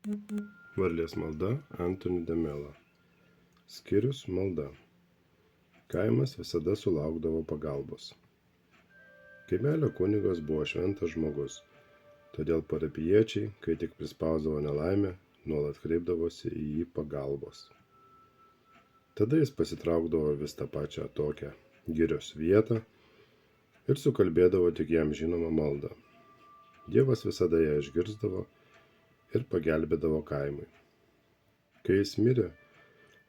Varlės malda Antoni de Melo. Skyrius malda. Kaimas visada sulaukdavo pagalbos. Kaimelio kunigas buvo šventas žmogus, todėl parapijiečiai, kai tik prispausdavo nelaimę, nuolat kreipdavosi į jį pagalbos. Tada jis pasitraukdavo vis tą pačią tokią girios vietą ir sukalbėdavo tik jam žinomą maldą. Dievas visada ją išgirsdavo ir pagelbėdavo kaimui. Kai jis mirė,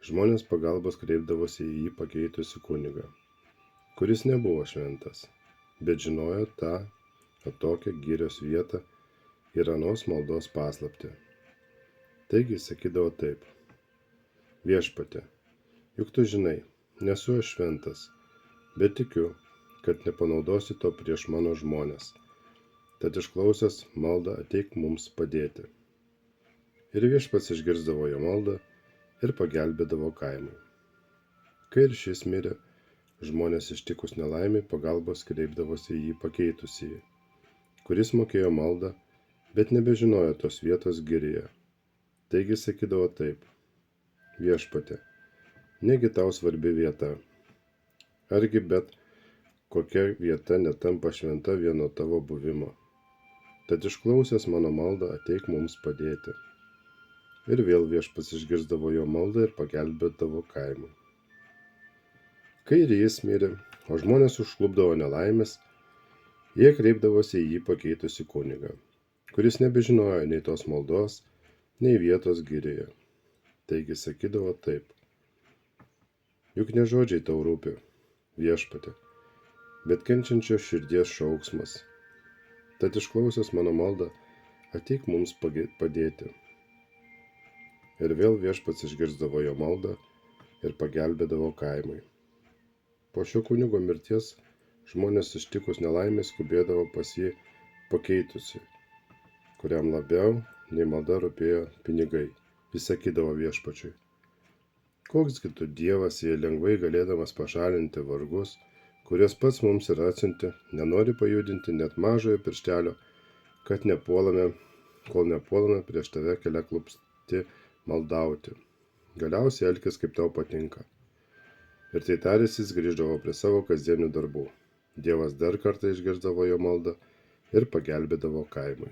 žmonės pagalbos kreipdavosi į jį pakeitusi kunigą, kuris nebuvo šventas, bet žinojo tą atokią girios vietą ir anos maldos paslaptį. Taigi sakydavo taip: Viešpatie, juk tu žinai, nesu aš šventas, bet tikiu, kad nepanaudosi to prieš mano žmones. Tad išklausęs maldą ateik mums padėti. Ir viešpats išgirsdavo jo maldą ir pagelbėdavo kaimui. Kai ir šis mirė, žmonės ištikus nelaimei pagalbos kreipdavosi į jį pakeitusįjį, kuris mokėjo maldą, bet nebežinojo tos vietos girioje. Taigi sakydavo taip: Viešpatie, negi tau svarbi vieta. Argi bet kokia vieta netampa šventa vieno tavo buvimo. Tad išklausęs mano maldą ateik mums padėti. Ir vėl viešpats išgirsdavo jo maldą ir pagelbėdavo kaimui. Kai ir jis mirė, o žmonės užklupdavo nelaimės, jie kreipdavosi į jį pakeitusi kunigą, kuris nebežinojo nei tos maldos, nei vietos girioje. Taigi sakydavo taip: Juk ne žodžiai tau rūpi, viešpatie, bet kenčiančio širdies šauksmas. Tad išklausęs mano maldą ateik mums padėti. Ir vėl viešpats išgirsdavo jo maldą ir pagelbėdavo kaimui. Po šio kunigo mirties žmonės ištikus nelaimei skubėdavo pas jį pakeitusi, kuriam labiau nei malda rūpėjo pinigai. Jis sakydavo viešpačiui: Koksgi tu Dievas, jei lengvai galėdamas pašalinti vargus, kuriuos pats mums ir atsiunti, nenori pajudinti net mažojo pirštelio, kad kol nepuolame prieš tave keliaklupsti maldauti. Galiausiai elkis kaip tau patinka. Ir tai taręs jis grįždavo prie savo kasdienių darbų. Dievas dar kartą išgirsdavo jo maldą ir pagelbėdavo kaimui.